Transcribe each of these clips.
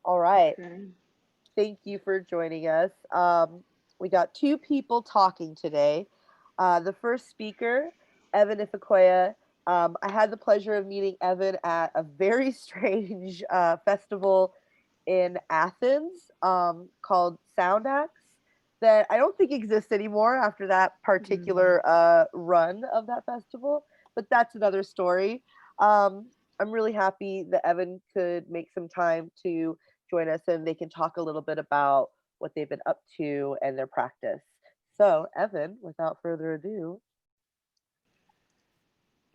All right. Okay. Thank you for joining us. We got two people talking today. The first speaker, Evan Ifekoya. I had the pleasure of meeting Evan at a very strange festival in Athens called Sound Acts that I don't think exists anymore after that Mm. particular run of that festival. But that's another story. I'm really happy that Evan could make some time to join us and they can talk a little bit about what they've been up to and their practice. So, Evan, without further ado,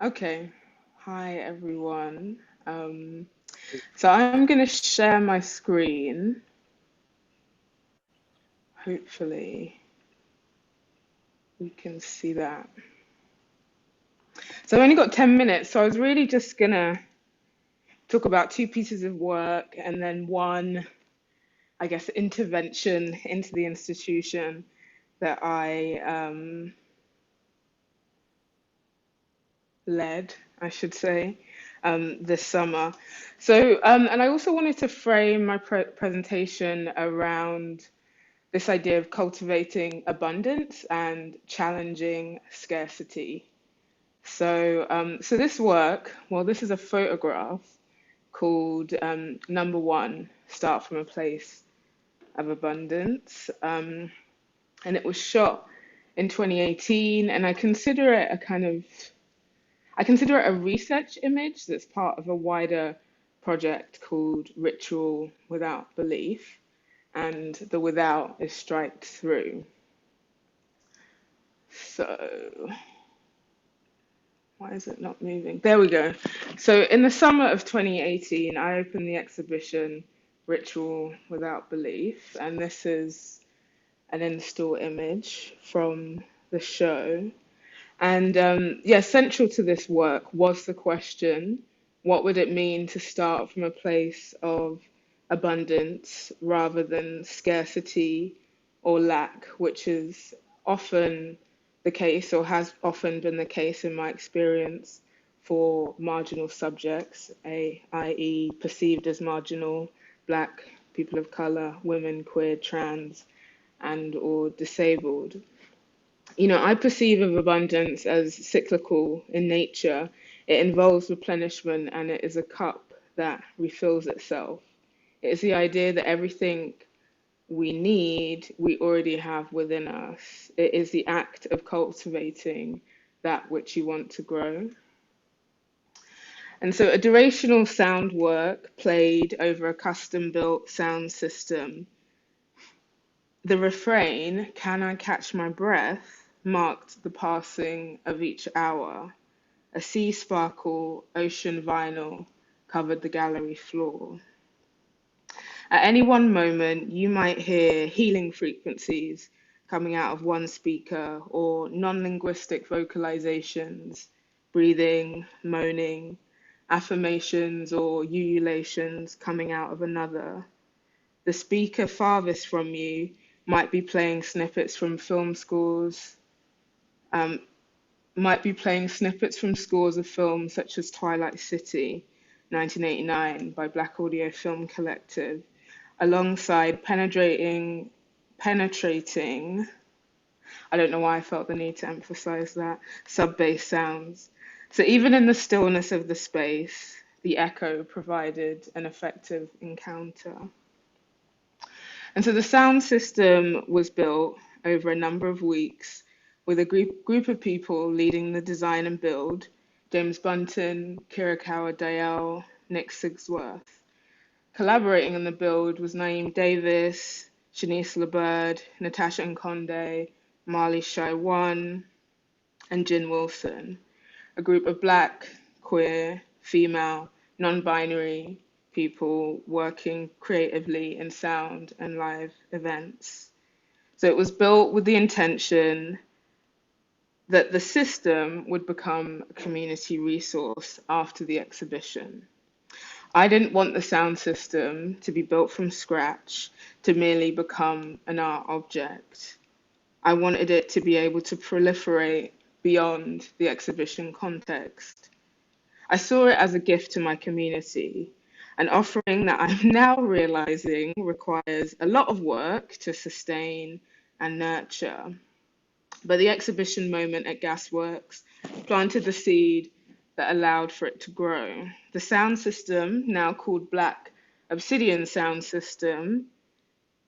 Okay. Hi, everyone. So I'm going to share my screen. Hopefully, you can see that. So I've only got 10 minutes, so I was really just going to talk about two pieces of work and then one, I guess, intervention into the institution that I led, I should say, this summer. So, and I also wanted to frame my presentation around this idea of cultivating abundance and challenging scarcity. So this work, well, this is a photograph called Number One, Start from a Place of Abundance. And it was shot in 2018, and I consider it a research image that's part of a wider project called Ritual Without Belief, and the without is striked through. So, why is it not moving? There we go. So, in the summer of 2018, I opened the exhibition Ritual Without Belief, and this is an install image from the show. And yeah, central to this work was the question, what would it mean to start from a place of abundance rather than scarcity or lack, which is often the case or has often been the case in my experience for marginal subjects, i.e. perceived as marginal, black, people of color, women, queer, trans, and or disabled. I perceive of abundance as cyclical in nature. It involves replenishment and it is a cup that refills itself. It is the idea that everything we need, we already have within us. It is the act of cultivating that which you want to grow. And so a durational sound work played over a custom built sound system. The refrain, "Can I catch my breath?" marked the passing of each hour. A sea sparkle, ocean vinyl covered the gallery floor. At any one moment, you might hear healing frequencies coming out of one speaker or non-linguistic vocalizations, breathing, moaning, affirmations or ululations coming out of another. The speaker farthest from you might be playing snippets from film scores, um, might be playing snippets from scores of films such as Twilight City, 1989 by Black Audio Film Collective, alongside penetrating, I don't know why I felt the need to emphasize that, sub-bass sounds. So even in the stillness of the space, the echo provided an effective encounter. And so the sound system was built over a number of weeks with a group of people leading the design and build: James Bunton, Kirikawa Dayal, Nick Sigsworth. Collaborating on the build was Naeem Davis, Shanice LeBird, Natasha Nkonde, Marley Shaiwan, and Jin Wilson, a group of Black, queer, female, non-binary people working creatively in sound and live events. So it was built with the intention that the system would become a community resource after the exhibition. I didn't want the sound system to be built from scratch to merely become an art object. I wanted it to be able to proliferate beyond the exhibition context. I saw it as a gift to my community. an offering that I'm now realizing requires a lot of work to sustain and nurture. But the exhibition moment at Gasworks planted the seed that allowed for it to grow. The sound system, now called Black Obsidian Sound System,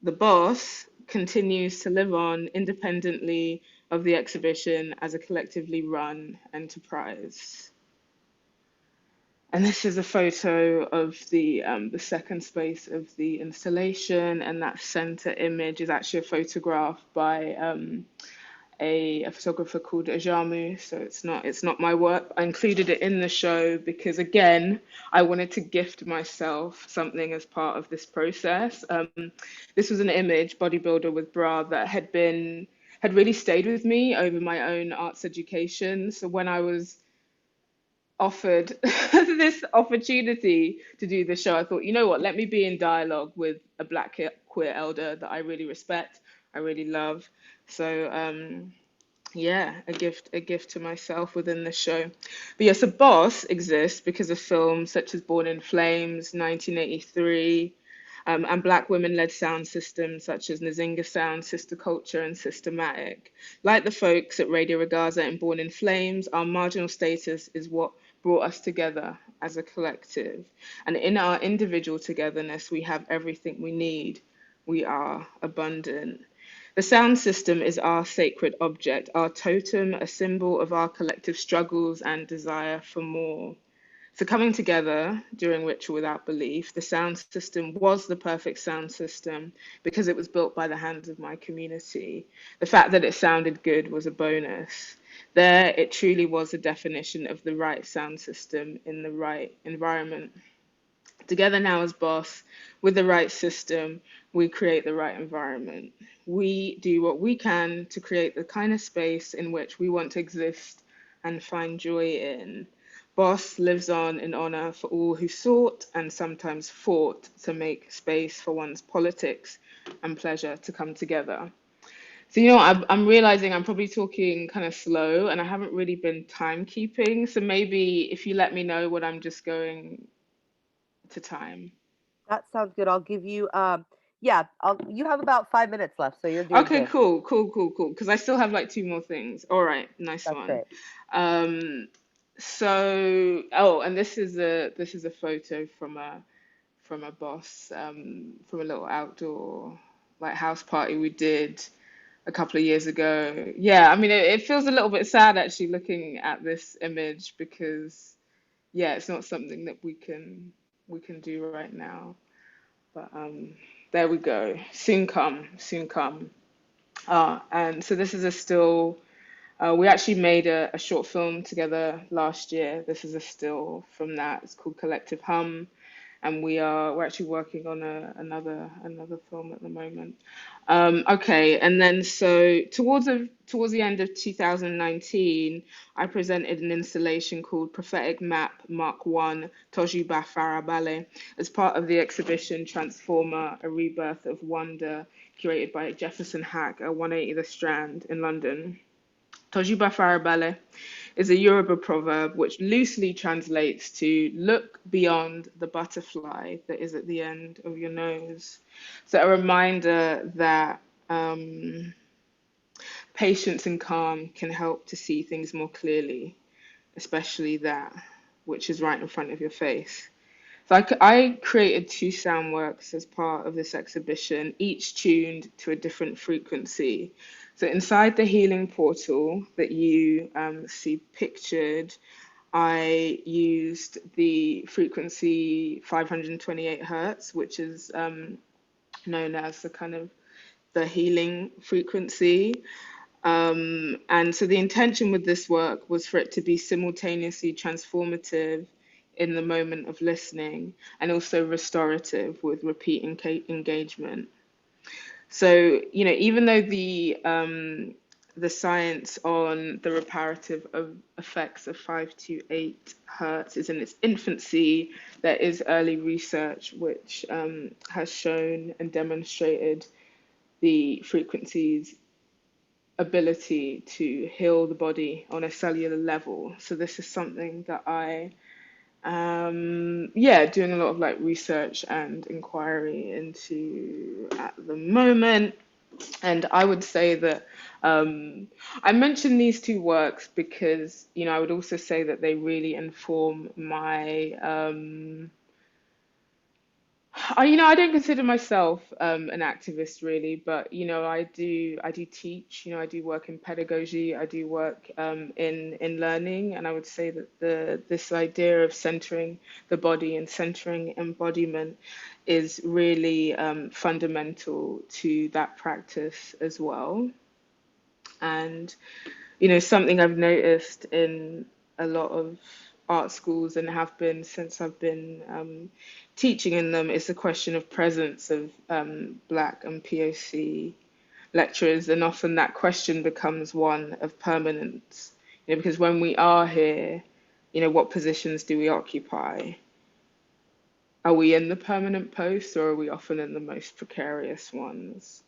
the boss, continues to live on independently of the exhibition as a collectively run enterprise. And this is a photo of the second space of the installation, and that center image is actually a photograph by a photographer called Ajamu. So it's not my work. I included it in the show because again, I wanted to gift myself something as part of this process. This was an image, bodybuilder with bra, that had really stayed with me over my own arts education. So when I was offered this opportunity to do the show, I thought, you know what, let me be in dialogue with a Black queer elder that I really respect, I really love. So yeah, a gift to myself within the show. But yes, a boss exists because of films such as Born in Flames, 1983, and Black women-led sound systems such as Nzinga Sound, Sister Culture, and Systematic. Like the folks at Radio Regaza and Born in Flames, our marginal status is what brought us together as a collective. And in our individual togetherness, we have everything we need. We are abundant. The sound system is our sacred object, our totem, a symbol of our collective struggles and desire for more. So coming together during Ritual Without Belief, the sound system was the perfect sound system because it was built by the hands of my community. The fact that it sounded good was a bonus. There, it truly was a definition of the right sound system in the right environment. Together now as boss, with the right system, we create the right environment. We do what we can to create the kind of space in which we want to exist and find joy in. Boss lives on in honor for all who sought and sometimes fought to make space for one's politics and pleasure to come together. So, I'm realizing I'm probably talking kind of slow and I haven't really been timekeeping. So maybe if you let me know when I'm just going to time. That sounds good. I'll give you yeah, you have about 5 minutes left, so you're doing Okay, good. cool, cool, cool, cool. Because I still have like two more things. All right, nice That's one. great. Um, oh, and this is a photo from a boss from a little outdoor like house party we did a couple of years ago. Yeah, I mean it feels a little bit sad actually looking at this image because yeah, it's not something that we can do right now. But there we go. Soon come, soon come. And so this is a still. We actually made a short film together last year. This is a still from that. It's called Collective Hum, and we're actually working on another film at the moment. Okay, and then so towards the end of 2019, I presented an installation called Prophetic Map Mark One Tojuba Farabale as part of the exhibition Transformer: A Rebirth of Wonder, curated by Jefferson Hack at 180 The Strand in London. Tojuba Farabale is a Yoruba proverb which loosely translates to look beyond the butterfly that is at the end of your nose. So a reminder that patience and calm can help to see things more clearly, especially that which is right in front of your face. So I created two sound works as part of this exhibition, each tuned to a different frequency. So inside the healing portal that you see pictured, I used the frequency 528 hertz, which is known as the kind of the healing frequency. And so the intention with this work was for it to be simultaneously transformative in the moment of listening and also restorative with repeat engagement. So, even though the science on the reparative effects of 5 to 8 hertz is in its infancy, there is early research which has shown and demonstrated the frequencies ability to heal the body on a cellular level. So this is something that I Yeah, doing a lot of like research and inquiry into at the moment. And I would say that I mentioned these two works because, I would also say that they really inform my I don't consider myself an activist really, but I do teach. I do work in pedagogy. I do work in learning, and I would say that this idea of centering the body and centering embodiment is really fundamental to that practice as well. And something I've noticed in a lot of art schools and have been since I've been teaching in them is the question of presence of Black and POC lecturers, and often that question becomes one of permanence. Because when we are here, what positions do we occupy? Are we in the permanent posts, or are we often in the most precarious ones?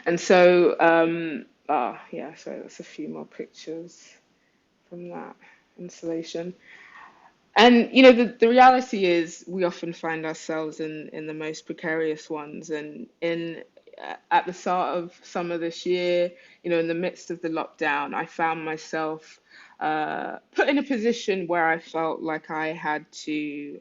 And so, yeah, so that's a few more pictures from that installation. And the reality is we often find ourselves in the most precarious ones. And in at the start of summer this year, in the midst of the lockdown, I found myself put in a position where I felt like I had to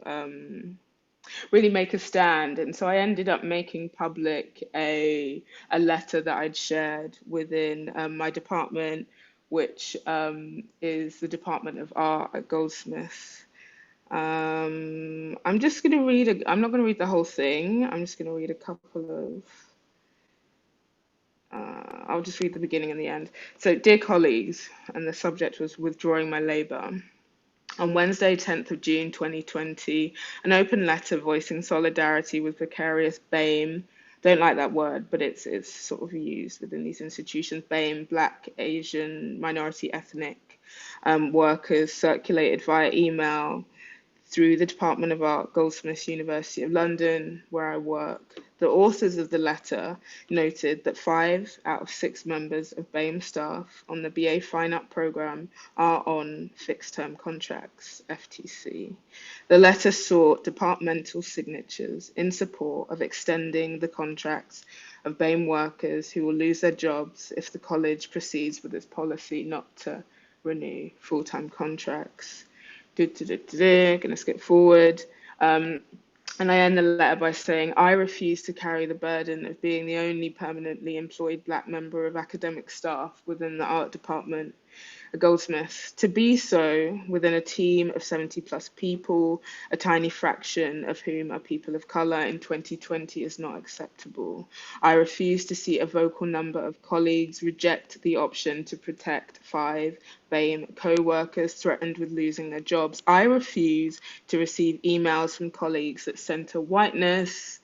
really make a stand. And so I ended up making public a letter that I'd shared within my department, which is the Department of Art at Goldsmiths. I'm just going to I'm not going to read the whole thing. I'm just going to read a couple of, I'll just read the beginning and the end. So, dear colleagues, and the subject was withdrawing my labor. On Wednesday, 10th of June 2020, an open letter voicing solidarity with precarious BAME. Don't like that word, but it's sort of used within these institutions. BAME, Black, Asian, minority ethnic workers, circulated via email through the Department of Art, Goldsmiths, University of London, where I work. The authors of the letter noted that 5 out of 6 members of BAME staff on the BA Fine Art programme are on fixed term contracts, FTC. The letter sought departmental signatures in support of extending the contracts of BAME workers who will lose their jobs if the college proceeds with its policy not to renew full time contracts. Gonna skip forward. And I end the letter by saying, I refuse to carry the burden of being the only permanently employed Black member of academic staff within the art department a Goldsmiths. To be so within a team of 70 plus people, a tiny fraction of whom are people of colour in 2020 is not acceptable. I refuse to see a vocal number of colleagues reject the option to protect 5 BAME co-workers threatened with losing their jobs. I refuse to receive emails from colleagues that centre whiteness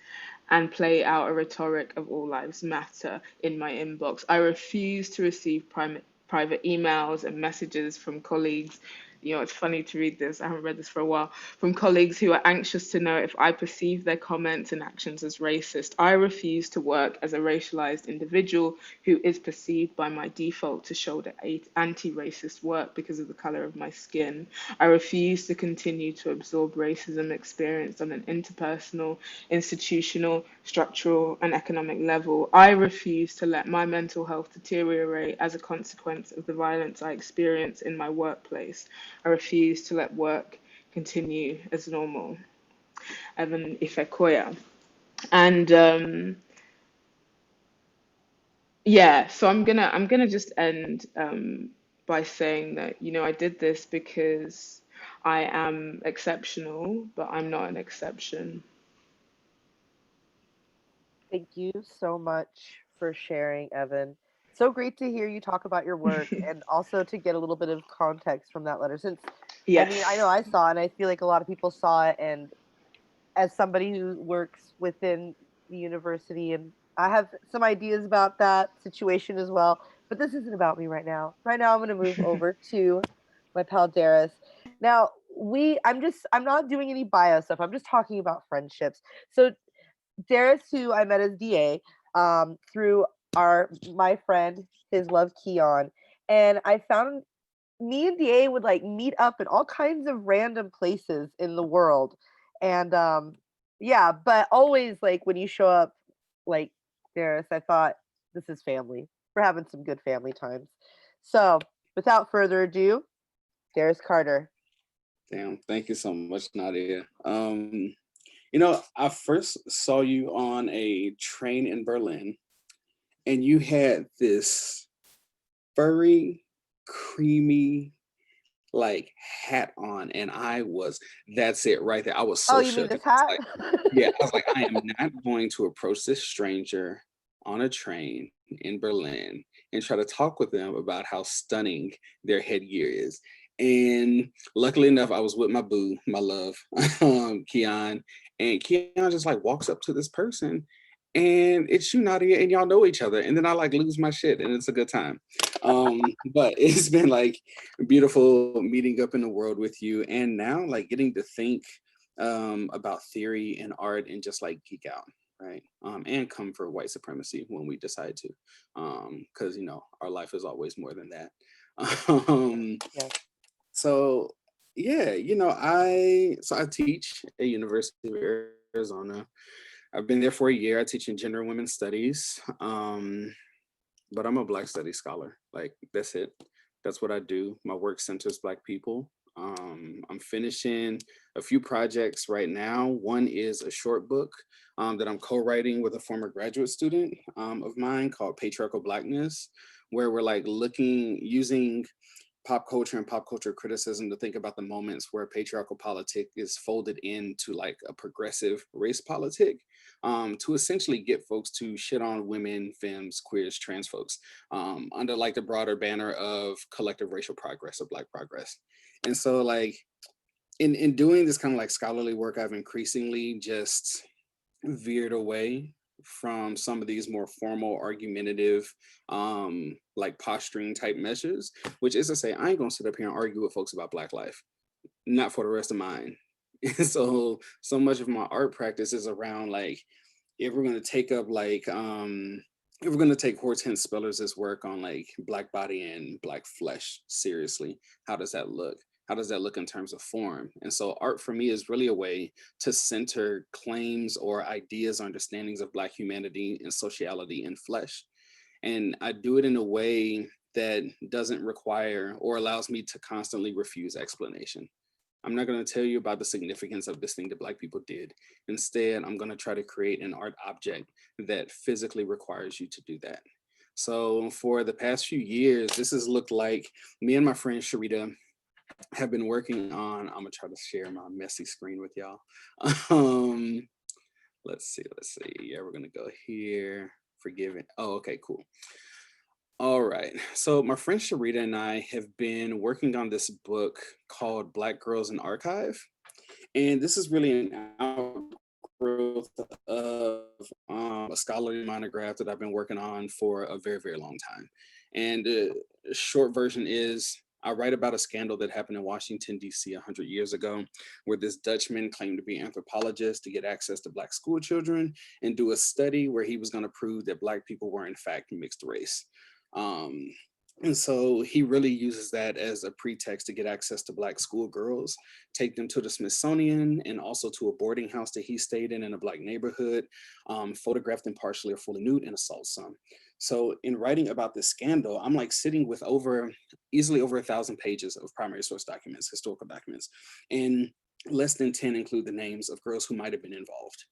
and play out a rhetoric of all lives matter in my inbox. I refuse to receive private emails and messages from colleagues. It's funny to read this. I haven't read this for a while. From colleagues who are anxious to know if I perceive their comments and actions as racist. I refuse to work as a racialized individual who is perceived by my default to shoulder anti-racist work because of the color of my skin. I refuse to continue to absorb racism experienced on an interpersonal, institutional, structural, and economic level. I refuse to let my mental health deteriorate as a consequence of the violence I experience in my workplace. I refuse to let work continue as normal. Evan Ifekoya. And yeah, so I'm gonna just end by saying that I did this because I am exceptional, but I'm not an exception. Thank you so much for sharing, Evan. So great to hear you talk about your work and also to get a little bit of context from that letter. Since, I mean, I know Yes. I saw it and I feel like a lot of people saw it. And as somebody who works within the university, and I have some ideas about that situation as well, but this isn't about me right now. Right now, I'm going to move over to my pal Darris. Now, I'm not doing any bio stuff. I'm just talking about friendships. So Darris, who I met as DA, through my friend, his love Keon, and I found me and DA would like meet up in all kinds of random places in the world. And yeah, but always like when you show up like Darris, I thought this is family. We're having some good family times. So without further ado, Darris Carter. Damn, thank you so much, Nadia. I first saw you on a train in Berlin, and you had this furry, creamy, like hat on, and that's it right there. I was Oh, so you mean shook. this And I was hat? like, yeah, I was like, I am not going to approach this stranger on a train in Berlin and try to talk with them about how stunning their headgear is. And luckily enough, I was with my boo, my love, Keon, and Keon just like walks up to this person, and it's you, Nadia, and y'all know each other. And then I like lose my shit, and it's a good time. But it's been like beautiful meeting up in the world with you, and now like getting to think about theory and art and just like geek out, right? And come for white supremacy when we decide to, because our life is always more than that. um, Yes. so yeah, I teach at University of Arizona. I've been there for a year. I teach in gender and women's studies. But I'm a Black Studies scholar. Like that's it. That's what I do. My work centers Black people. I'm finishing a few projects right now. One is a short book that I'm co-writing with a former graduate student of mine called Patriarchal Blackness, where we're like using pop culture and pop culture criticism to think about the moments where patriarchal politic is folded into like a progressive race politic, to essentially get folks to shit on women, femmes, queers, trans folks, under like the broader banner of collective racial progress or Black progress. And so like in doing this kind of like scholarly work, I've increasingly just veered away from some of these more formal argumentative like posturing type measures, which is to say I ain't gonna sit up here and argue with folks about Black life, not for the rest of mine. So much of my art practice is around like, if we're going to take up like if we're going to take Hortense Spellers' work on like Black body and Black flesh seriously, how does that look? How does that look in terms of form? And so art for me is really a way to center claims or ideas, understandings of Black humanity and sociality in flesh. And I do it in a way that doesn't require or allows me to constantly refuse explanation. I'm not going to tell you about the significance of this thing that Black people did. Instead, I'm going to try to create an art object that physically requires you to do that. So for the past few years, this has looked like me and my friend Sharita have been working on, I'm gonna try to share my messy screen with y'all. Um, let's see. Yeah, we're gonna go here. Forgiving. Oh, okay, cool. All right. So my friend Sharita and I have been working on this book called Black Girls in Archive. And this is really an outgrowth of a scholarly monograph that I've been working on for a very, very long time. And the short version is I write about a scandal that happened in Washington, D.C. 100 years ago, where this Dutchman claimed to be an anthropologist to get access to Black school children and do a study where he was going to prove that Black people were in fact mixed race. Um, and so he really uses that as a pretext to get access to Black schoolgirls, take them to the Smithsonian and also to a boarding house that he stayed in a Black neighborhood, photograph them partially or fully nude and assault some. So in writing about this scandal, I'm like sitting with easily over 1,000 pages of primary source documents, historical documents, and less than 10 include the names of girls who might have been involved.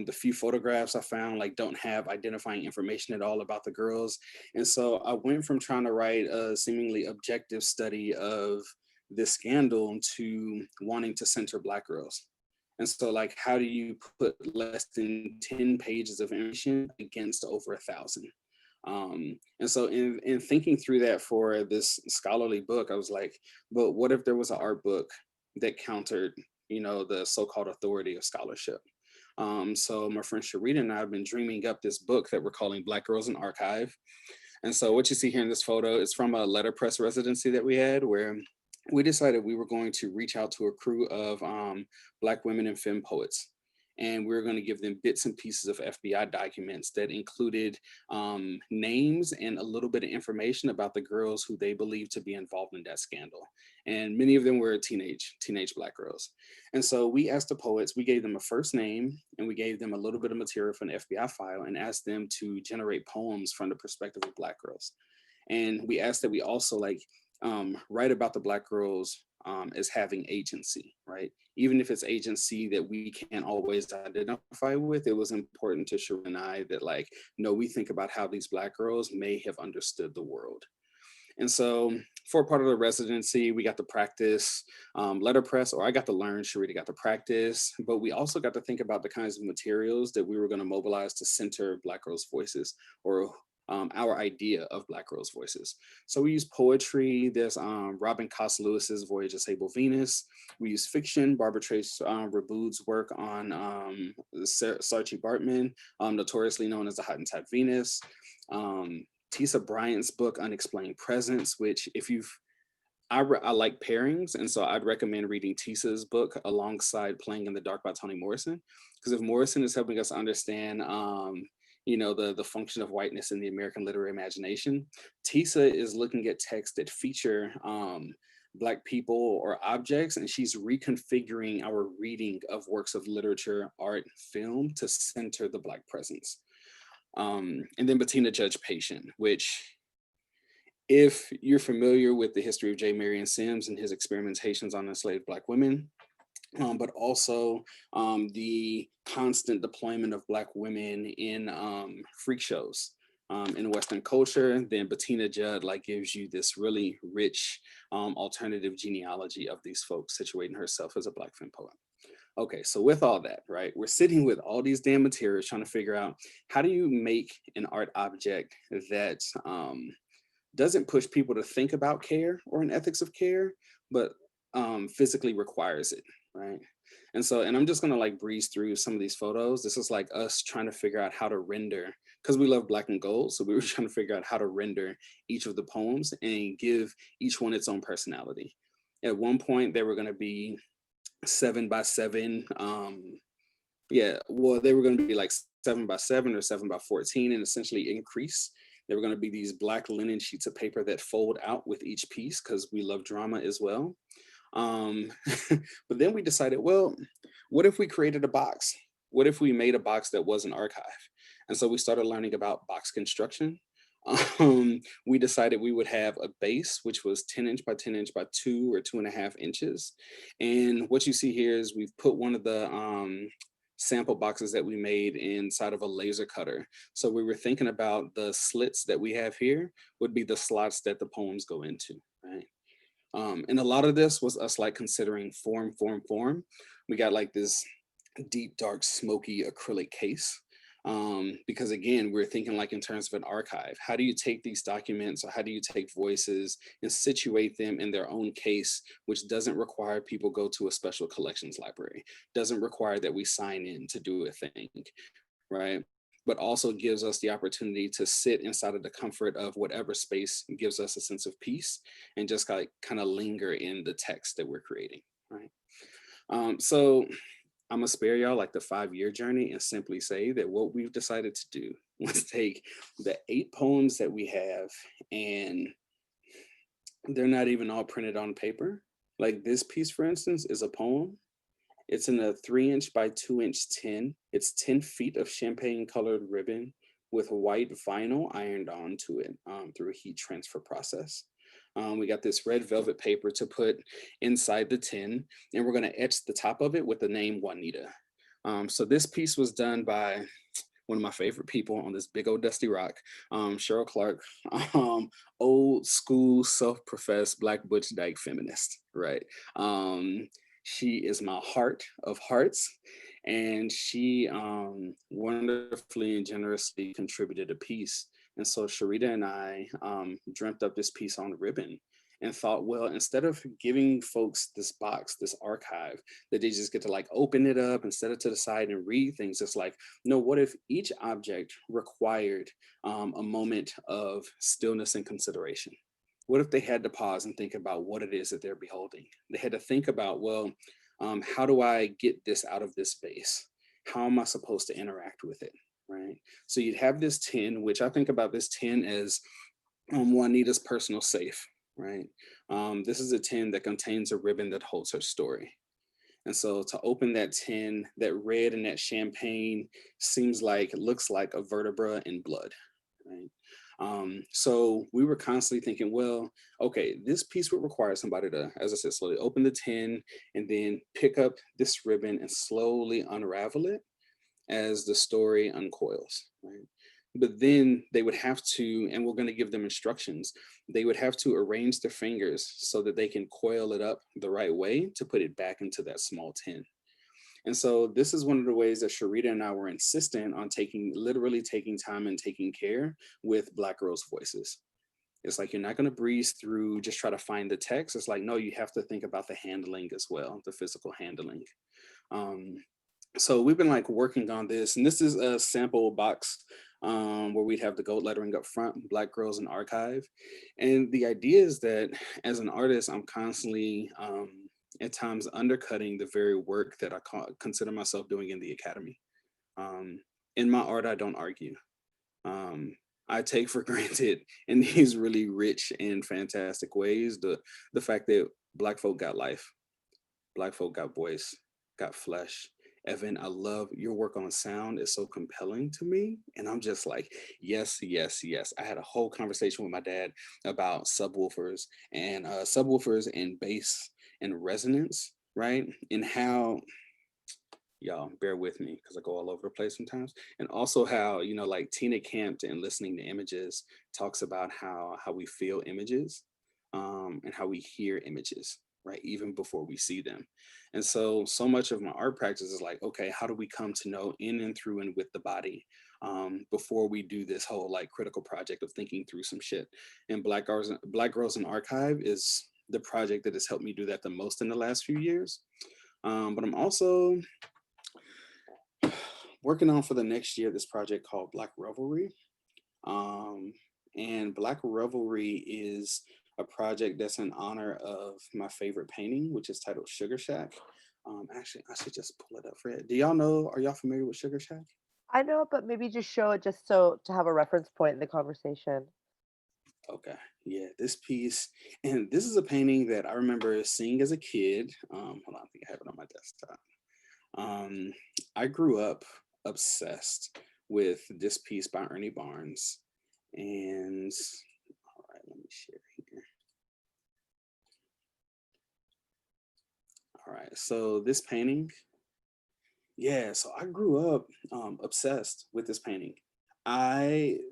The few photographs I found like don't have identifying information at all about the girls. And so I went from trying to write a seemingly objective study of this scandal to wanting to center Black girls. And so like, how do you put less than 10 pages of information against over 1,000? And so in thinking through that for this scholarly book, I was like, but what if there was an art book that countered, the so-called authority of scholarship? So my friend Sharita and I have been dreaming up this book that we're calling Black Girls in Archive. And so what you see here in this photo is from a letterpress residency that we had where we decided we were going to reach out to a crew of Black women and femme poets and we were going to give them bits and pieces of FBI documents that included names and a little bit of information about the girls who they believed to be involved in that scandal. And many of them were teenage Black girls. And so we asked the poets, we gave them a first name, and we gave them a little bit of material from the FBI file and asked them to generate poems from the perspective of Black girls. And we asked that we also write about the Black girls as having agency, right? Even if it's agency that we can't always identify with, it was important to Shereen and I that no, we think about how these Black girls may have understood the world. And so for part of the residency, we got to practice letterpress, or I got to learn, Sharita got to practice, but we also got to think about the kinds of materials that we were going to mobilize to center Black girls' voices, or our idea of Black girls' voices. So we use poetry. There's Robin Coss Lewis's Voyage of Sable Venus. We use fiction, Barbara Trace Raboud's work on Saartjie Baartman, notoriously known as the Hottentot Venus. Tisa Bryant's book, Unexplained Presence, which I like pairings, and so I'd recommend reading Tisa's book alongside Playing in the Dark by Toni Morrison, because if Morrison is helping us understand the function of whiteness in the American literary imagination, Tisa is looking at texts that feature Black people or objects, and she's reconfiguring our reading of works of literature, art, film to center the Black presence. And then Bettina Judge Patient, which, if you're familiar with the history of J. Marion Sims and his experimentations on enslaved Black women, but also the constant deployment of Black women in freak shows in Western culture, then Bettina Judd gives you this really rich alternative genealogy of these folks, situating herself as a Black femme poet. Okay, so with all that, right, we're sitting with all these damn materials trying to figure out, how do you make an art object that doesn't push people to think about care or an ethics of care, but physically requires it, right? And I'm just gonna breeze through some of these photos. This is us trying to figure out how to render, because we love Black and gold. So we were trying to figure out how to render each of the poems and give each one its own personality. At one point, they were gonna be 7x7. They were going to be 7x7 or 7x14 and essentially increase. They were going to be these Black linen sheets of paper that fold out with each piece, because we love drama as well. But then we decided, well, what if we created a box? What if we made a box that was an archive? And so we started learning about box construction. We decided we would have a base, which was 10 inch by 10 inch by 2 or 2.5 inches. And what you see here is we've put one of the sample boxes that we made inside of a laser cutter. So we were thinking about the slits that we have here would be the slots that the poems go into, right? And a lot of this was us considering form. We got this deep, dark, smoky acrylic case. Because again, we're thinking in terms of an archive. How do you take these documents, or how do you take voices and situate them in their own case, which doesn't require people go to a special collections library, doesn't require that we sign in to do a thing, right? But also gives us the opportunity to sit inside of the comfort of whatever space gives us a sense of peace, and just kind of linger in the text that we're creating, right? So I'm gonna spare y'all the 5-year journey and simply say that what we've decided to do was take the 8 poems that we have, and they're not even all printed on paper. This piece, for instance, is a poem. It's in a 3-inch by 2-inch tin. It's 10 feet of champagne colored ribbon with white vinyl ironed onto it through a heat transfer process. We got this red velvet paper to put inside the tin, and we're going to etch the top of it with the name Juanita. So this piece was done by one of my favorite people on this big old dusty rock, Cheryl Clark, old school self-professed Black butch dyke feminist, right? She is my heart of hearts, and she wonderfully and generously contributed a piece. And so Sharita and I dreamt up this piece on ribbon and thought, well, instead of giving folks this box, this archive, that they just get to open it up and set it to the side and read things, it's no, what if each object required a moment of stillness and consideration? What if they had to pause and think about what it is that they're beholding? They had to think about, well, how do I get this out of this space? how am I supposed to interact with it, right? So you'd have this tin, which I think about this tin as Juanita's personal safe, right? This is a tin that contains a ribbon that holds her story. And so to open that tin, that red and that champagne seems like, it looks like a vertebra in blood, right? So we were constantly thinking, well, okay, this piece would require somebody to, as I said, slowly open the tin and then pick up this ribbon and slowly unravel it as the story uncoils, right? But then they would have to, and we're going to give them instructions, they would have to arrange their fingers so that they can coil it up the right way to put it back into that small tin. And so this is one of the ways that Sharita and I were insistent on literally taking time and taking care with Black girls' voices. It's like, you're not going to breeze through, just try to find the text. It's like, no, you have to think about the handling as well, the physical handling. Um, so we've been like working on this, and this is a sample box where we'd have the gold lettering up front, Black Girls in Archive. And the idea is that as an artist, I'm constantly at times undercutting the very work that consider myself doing in the academy. Um, in my art, I don't argue. Um, I take for granted in these really rich and fantastic ways the fact that Black folk got life, Black folk got voice, got flesh. Evan, I love your work on sound. It's so compelling to me. And I'm just like, yes, yes, yes. I had a whole conversation with my dad about subwoofers and bass and resonance, right? And how, y'all bear with me because I go all over the place sometimes. And also how, like Tina Campt and Listening to Images talks about how we feel images, and how we hear images, right? Even before we see them. And so much of my art practice is like, okay, how do we come to know in and through and with the body, before we do this whole like critical project of thinking through some shit. And Black Girls in Archive is the project that has helped me do that the most in the last few years. But I'm also working on for the next year this project called Black Revelry. Um, and Black Revelry is a project that's in honor of my favorite painting, which is titled Sugar Shack. Actually, I should just pull it up for it. Do y'all know? Are y'all familiar with Sugar Shack? I know, but maybe just show it just so to have a reference point in the conversation. Okay, yeah, this piece, and this is a painting that I remember seeing as a kid. Hold on, I think I have it on my desktop. Um, I grew up obsessed with this piece by Ernie Barnes. And all right, let me share here. All right, so this painting, yeah, so I grew up obsessed with this painting.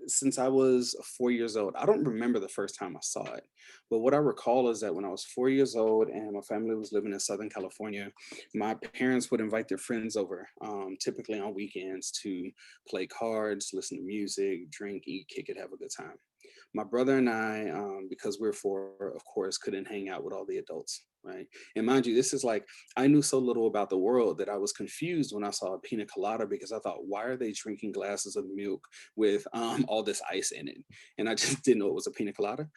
Since I was 4 years old, I don't remember the first time I saw it, but what I recall is that when I was 4 years old and my family was living in Southern California, my parents would invite their friends over, typically on weekends, to play cards, listen to music, drink, eat, kick it, have a good time. My brother and I, because we're four, of course, couldn't hang out with all the adults, right? And mind you, this is like, I knew so little about the world that I was confused when I saw a pina colada because I thought, why are they drinking glasses of milk with all this ice in it? And I just didn't know it was a pina colada.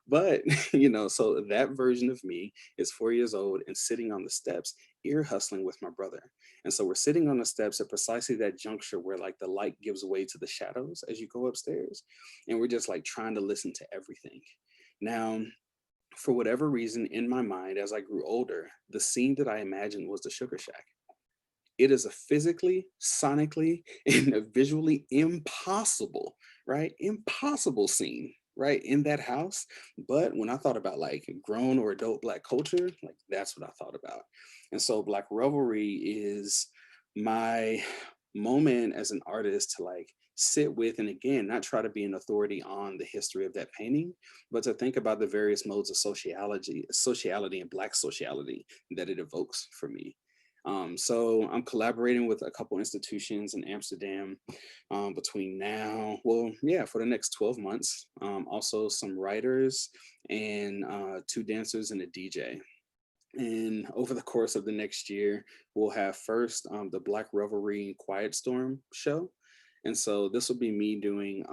But, so that version of me is 4 years old and sitting on the steps, ear hustling with my brother. And so we're sitting on the steps at precisely that juncture where like the light gives way to the shadows as you go upstairs. And we're just like trying to listen to everything. Now, for whatever reason in my mind, as I grew older, the scene that I imagined was the Sugar Shack. It is a physically, sonically, and a visually impossible, right? Impossible scene, right? In that house. But when I thought about like grown or adult Black culture, like that's what I thought about. And so Black Revelry is my moment as an artist to like sit with, and again, not try to be an authority on the history of that painting, but to think about the various modes of sociality and Black sociality that it evokes for me. So I'm collaborating with a couple institutions in Amsterdam between now, well, yeah, for the next 12 months. Also some writers and two dancers and a DJ. And over the course of the next year, we'll have first the Black Revelry Quiet Storm show. And so this will be me doing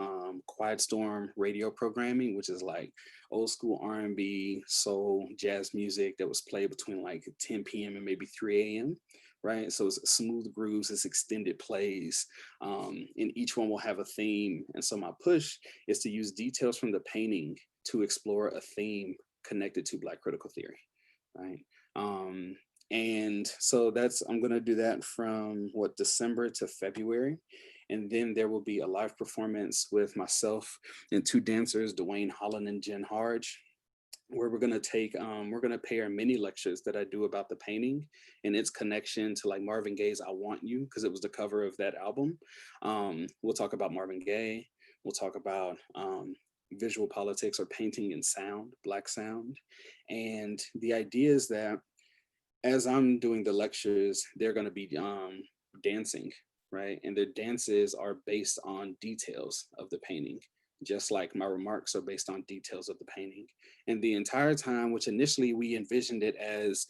Quiet Storm radio programming, which is like old school R&B, soul, jazz music that was played between like 10 p.m. and maybe 3 a.m. right? So it's smooth grooves, it's extended plays, and each one will have a theme. And so my push is to use details from the painting to explore a theme connected to Black critical theory, right? Um, and so that's, I'm gonna do that from what, December to February. And then there will be a live performance with myself and two dancers, Dwayne Holland and Jen Harge, where we're gonna pair mini lectures that I do about the painting and its connection to like Marvin Gaye's "I Want You," because it was the cover of that album. We'll talk about Marvin Gaye. We'll talk about visual politics or painting and sound, Black sound. And the idea is that as I'm doing the lectures, they're going to be dancing, right? And their dances are based on details of the painting, just like my remarks are based on details of the painting. And the entire time, which initially we envisioned it as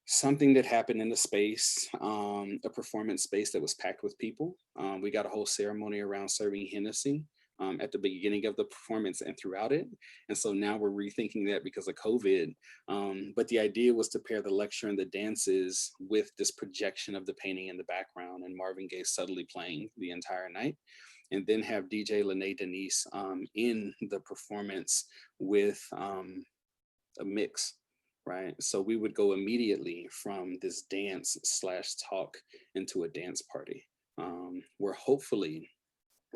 something that happened in the space, a performance space that was packed with people. We got a whole ceremony around serving Hennessy at the beginning of the performance and throughout it. And so now we're rethinking that because of COVID. But the idea was to pair the lecture and the dances with this projection of the painting in the background and Marvin Gaye subtly playing the entire night. And then have DJ Lene Denise in the performance with a mix, right? So we would go immediately from this dance slash talk into a dance party, where hopefully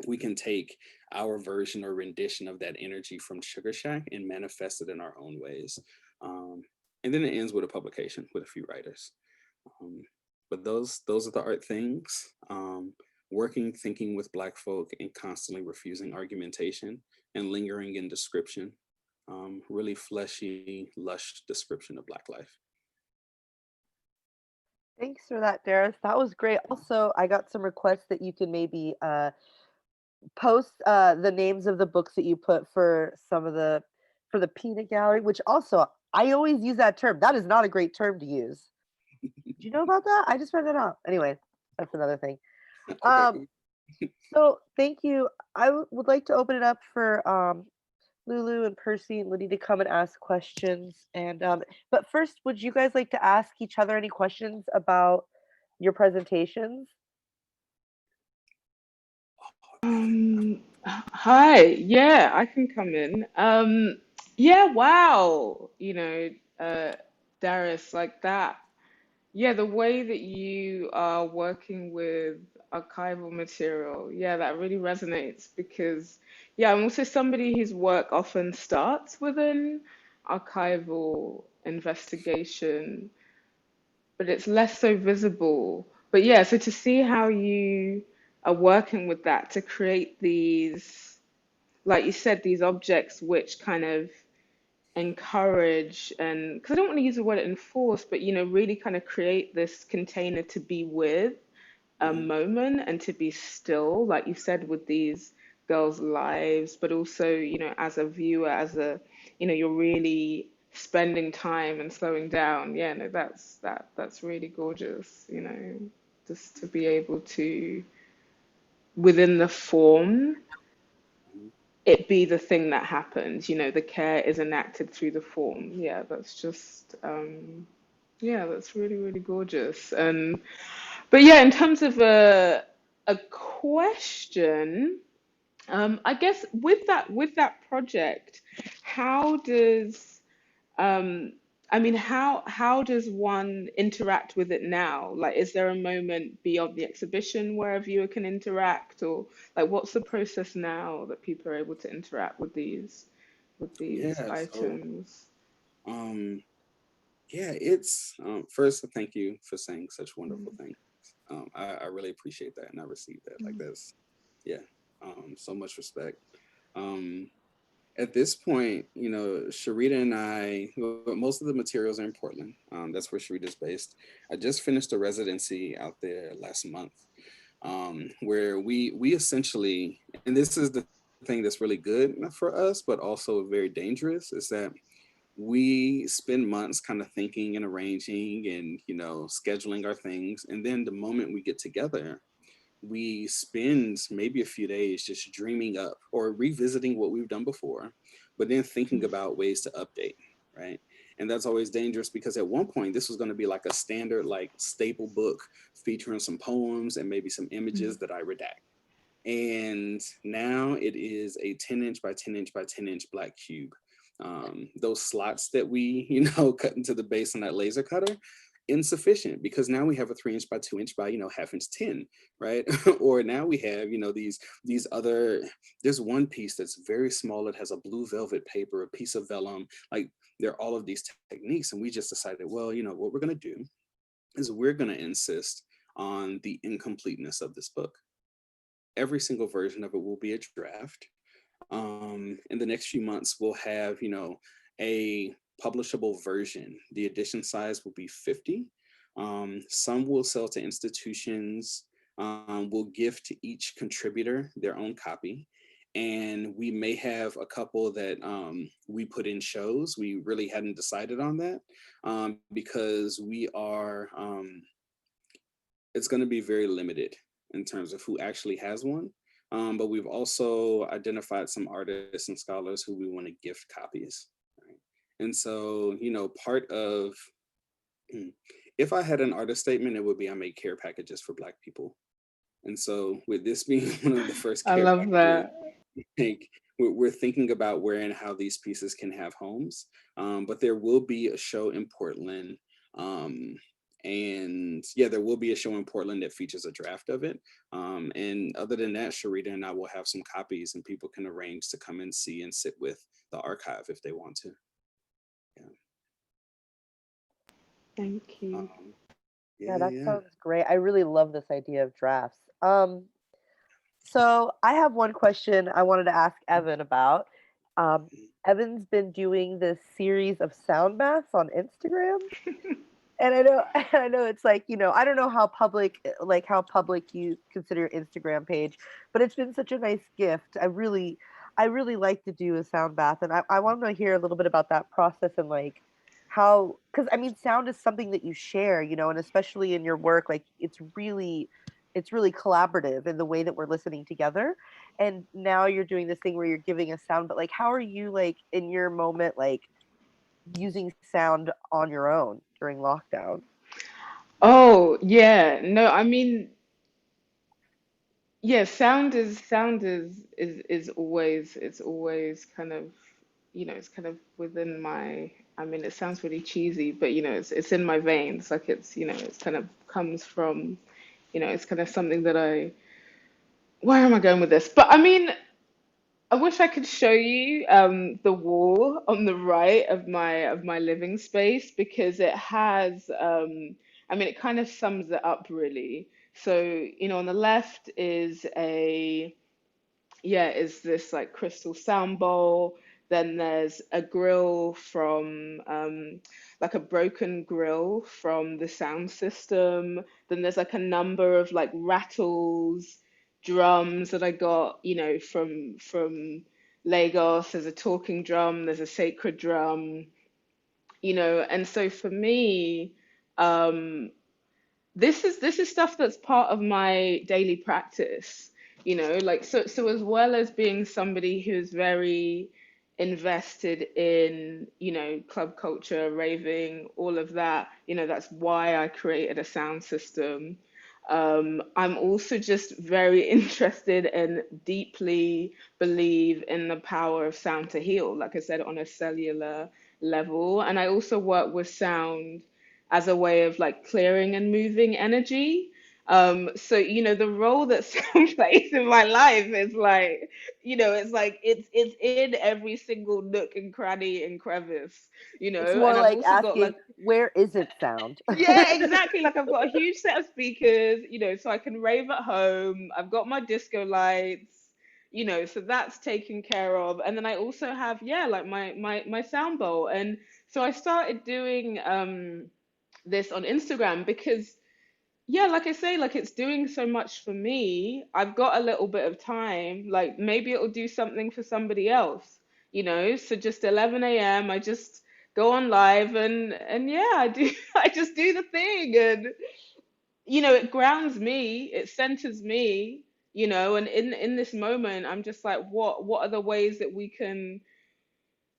we can take our version or rendition of that energy from Sugar Shack and manifest it in our own ways. And then it ends with a publication with a few writers. Um, but those are the art things. Working, thinking with Black folk, and constantly refusing argumentation and lingering in description. Really fleshy, lush description of Black life. Thanks for that, Darris. That was great. Also, I got some requests that you can maybe post the names of the books that you put for some of the for the peanut gallery, which also I always use that term. That is not a great term to use. Do you know about that? I just found that out. Anyway, that's another thing. Okay. Um, so thank you. Would like to open it up for Lulu and Percy and Liddy to come and ask questions. And but first, would you guys like to ask each other any questions about your presentations? Hi, yeah, I can come in. Yeah, wow, Darius, like that. Yeah, the way that you are working with archival material, yeah, that really resonates because, yeah, I'm also somebody whose work often starts with an archival investigation, but it's less so visible. But yeah, so to see how you are working with that to create these, like you said, these objects which kind of encourage and because I don't want to use the word enforce, but really kind of create this container to be with a Mhm. moment and to be still, like you said, with these girls' lives, but also, as a viewer, you're really spending time and slowing down. Yeah, no, that's really gorgeous, just to be able to, within the form, it be the thing that happens, the care is enacted through the form. Yeah, that's just yeah, that's really, really gorgeous. And but yeah, in terms of a question, I guess with that project, how does um, I mean, how does one interact with it now? Like, is there a moment beyond the exhibition where a viewer can interact, or like, what's the process now that people are able to interact with these Yeah. So, items? um, yeah, it's first, thank you for saying such wonderful things. I really appreciate that, and I received that. Like that's, yeah, so much respect. Um, at this point, Sharita and I, well, most of the materials are in Portland. That's where Sharita's based. I just finished a residency out there last month, where we essentially, and this is the thing that's really good for us, but also very dangerous, is that we spend months kind of thinking and arranging and scheduling our things, and then the moment we get together, we spend maybe a few days just dreaming up or revisiting what we've done before, but then thinking about ways to update, right? And that's always dangerous because at one point this was going to be like a standard, like staple book featuring some poems and maybe some images that I redact. And now it is a 10-inch by 10-inch by 10-inch black cube. Those slots that we, cut into the base on that laser cutter, insufficient, because now we have a 3-inch by 2-inch by, half inch 10, right? Or now we have, these other, there's one piece that's very small. It has a blue velvet paper, a piece of vellum, like there are all of these techniques. And we just decided, well, what we're going to do is we're going to insist on the incompleteness of this book. Every single version of it will be a draft. In the next few months, we'll have, a publishable version. The edition size will be 50. Some will sell to institutions. We'll give to each contributor their own copy. And we may have a couple that we put in shows. We really hadn't decided on that because we are, it's going to be very limited in terms of who actually has one. But we've also identified some artists and scholars who we want to gift copies. Right? And so, part of, if I had an artist statement, it would be I make care packages for Black people. And so with this being one of the first I care love packages, that. I think we're thinking about where and how these pieces can have homes. But there will be a show in Portland. And yeah, there will be a show in Portland that features a draft of it. And other than that, Sharita and I will have some copies and people can arrange to come and see and sit with the archive if they want to. Yeah. Thank you. Yeah, that sounds great. I really love this idea of drafts. So I have one question I wanted to ask Evan about. Evan's been doing this series of sound baths on Instagram. And I know it's like, I don't know how public you consider your Instagram page, but it's been such a nice gift. I really like to do a sound bath, and I want to hear a little bit about that process and like how, because I mean, sound is something that you share, and especially in your work, like it's really collaborative in the way that we're listening together. And now you're doing this thing where you're giving a sound, but like, how are you like in your moment, like using sound on your own during lockdown? Oh, yeah. No, I mean, yeah, sound is always, it's always kind of, it's kind of within my, I mean, it sounds really cheesy, but it's in my veins. Like it's kind of comes from, it's kind of something that where am I going with this? But I mean, I wish I could show you the wall on the right of my living space because it has I mean it kind of sums it up really. So, on the left is is this like crystal sound bowl. Then there's a grill from like a broken grill from the sound system. Then there's like a number of like rattles, drums that I got, from Lagos. There's a talking drum, there's a sacred drum, and so for me, um, this is stuff that's part of my daily practice, like so as well as being somebody who's very invested in, club culture, raving, all of that, that's why I created a sound system. I'm also just very interested and deeply believe in the power of sound to heal, like I said, on a cellular level. And I also work with sound as a way of like clearing and moving energy. So the role that sound plays in my life is like, it's like it's in every single nook and cranny and crevice, It's and more I've like also got asking, like, where is it sound? yeah, exactly. Like I've got a huge set of speakers, so I can rave at home. I've got my disco lights, so that's taken care of. And then I also have, yeah, like my sound bowl. And so I started doing this on Instagram because, yeah, like I say, like it's doing so much for me. I've got a little bit of time, like maybe it'll do something for somebody else, So just 11 a.m. I just go on live and yeah, I do I just do the thing and it grounds me, it centers me, and in this moment I'm just like what are the ways that we can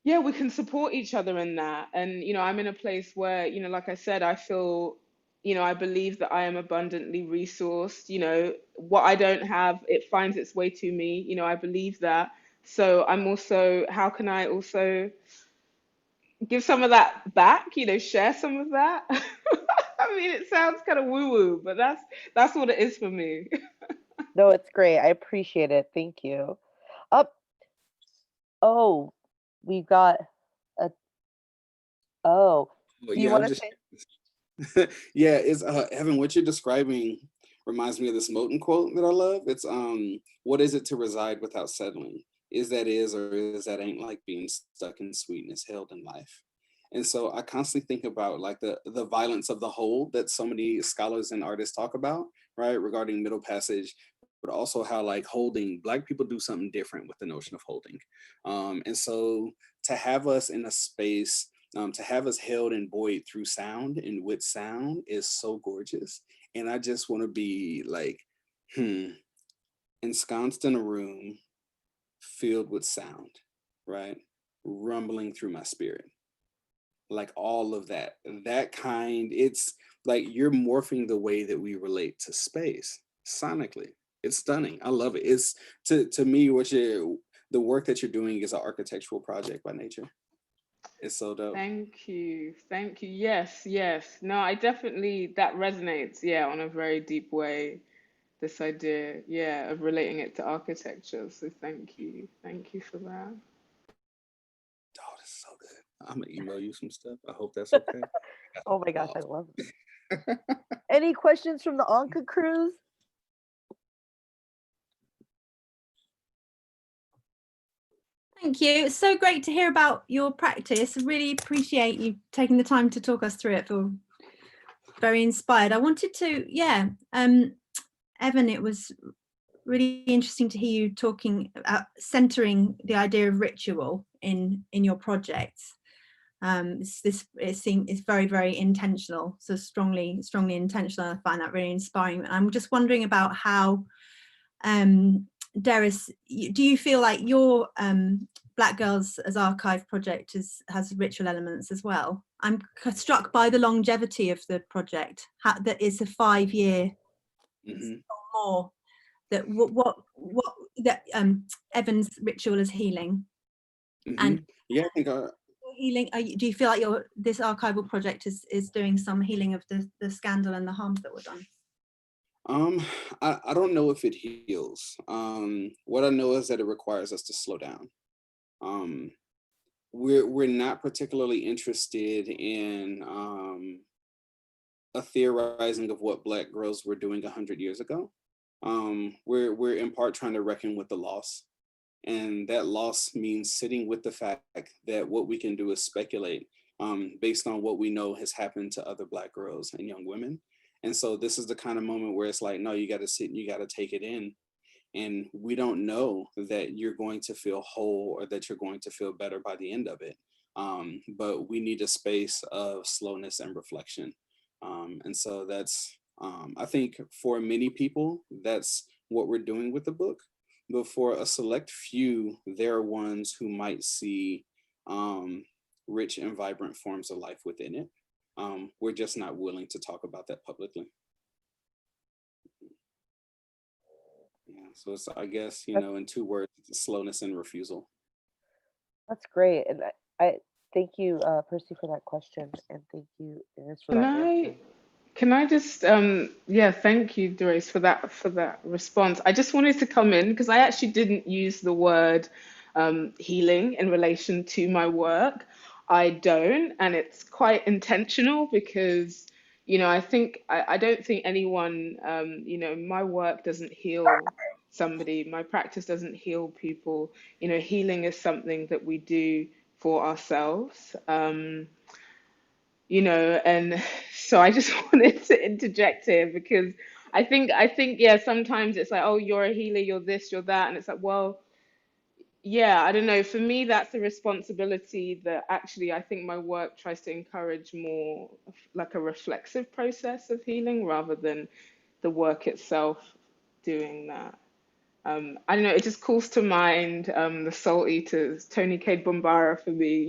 yeah, we can support each other in that. And, I'm in a place where, like I said, I feel, I believe that I am abundantly resourced. What I don't have, it finds its way to me. I believe that. So I'm also, how can I also give some of that back, share some of that? I mean, it sounds kind of woo-woo, but that's what it is for me. No, it's great. I appreciate it. Thank you. Up. Oh, we've got a. Oh, Well, do you yeah, want I'm to just say? yeah, it's Evan, what you're describing reminds me of this Moten quote that I love. It's what is it to reside without settling? Is that is or is that ain't like being stuck in sweetness held in life. And so I constantly think about like the violence of the whole that so many scholars and artists talk about, right, regarding middle passage, but also how like holding Black people do something different with the notion of holding. And so to have us in a space, to have us held and buoyed through sound and with sound is so gorgeous. And I just want to be like, ensconced in a room filled with sound, right? Rumbling through my spirit. Like all of that. That kind, it's like you're morphing the way that we relate to space sonically. It's stunning. I love it. It's to me, the work that you're doing is an architectural project by nature. It's so dope. Thank you. Thank you. Yes, yes. No, I definitely, that resonates, yeah, on a very deep way. This idea, yeah, of relating it to architecture. So thank you. Thank you for that. Oh, this is so good. I'm gonna email you some stuff. I hope that's okay. I got Oh some my gosh, I files. love this. Any questions from the ONCA crews? Thank you. It's so great to hear about your practice. I really appreciate you taking the time to talk us through it. I feel very inspired. I wanted to, Evan, it was really interesting to hear you talking about centering the idea of ritual in your projects. It's very, very intentional, so strongly intentional. I find that really inspiring. I'm just wondering about how, Derrais, do you feel like your Black Girls as Archive project has ritual elements as well? I'm struck by the longevity of the project, that it's a 5-year Hmm. or more. That what that Evan's ritual is healing, Hmm. and Yeah, I think healing. Do you feel like this archival project is doing some healing of the scandal and the harms that were done? um I don't know if it heals. What I know is that it requires us to slow down. Um we're not particularly interested in a theorizing of what Black girls were doing 100 years ago. We're in part trying to reckon with the loss. And that loss means sitting with the fact that what we can do is speculate based on what we know has happened to other Black girls and young women. And so this is the kind of moment where it's like, no, you got to sit and you got to take it in. And we don't know that you're going to feel whole or that you're going to feel better by the end of it. But we need a space of slowness and reflection. And so that's, I think for many people, that's what we're doing with the book. But for a select few, there are ones who might see rich and vibrant forms of life within it. We're just not willing to talk about that publicly. Yeah, so it's, I guess, That's in 2 words, it's slowness and refusal. that's great, and I thank you, Percy, for that question, and thank you, Iris, for Can that I answer. can I just yeah, thank you, Doris, for that response. I just wanted to come in because I actually didn't use the word healing in relation to my work. I don't, and it's quite intentional because I don't think anyone my work doesn't heal somebody, my practice doesn't heal people. Healing is something that we do for ourselves. And so I just wanted to interject here because I think yeah, sometimes it's like, oh, you're a healer, you're this, you're that, and it's like, well, yeah, I don't know. For me, that's a responsibility that actually I think my work tries to encourage more like a reflexive process of healing rather than the work itself doing that. I don't know, it just calls to mind the Soul Eaters, Tony Cade Bombara for me,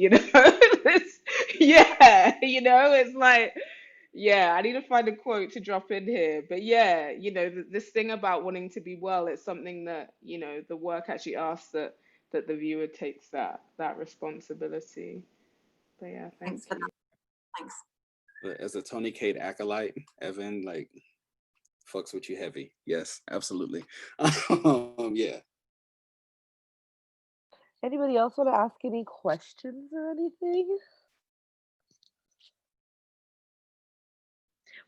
yeah, it's like, yeah, I need to find a quote to drop in here. But yeah, this thing about wanting to be well, it's something that, the work actually asks that the viewer takes that responsibility. But yeah, thank Thanks for you. that. Thanks. As a Tony Cade acolyte, Evan, like, fucks with you heavy. Yes, absolutely. Yeah. Anybody else want to ask any questions or anything?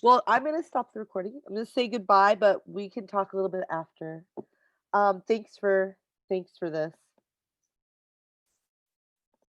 Well, I'm going to stop the recording. I'm going to say goodbye, but we can talk a little bit after. Thanks for this.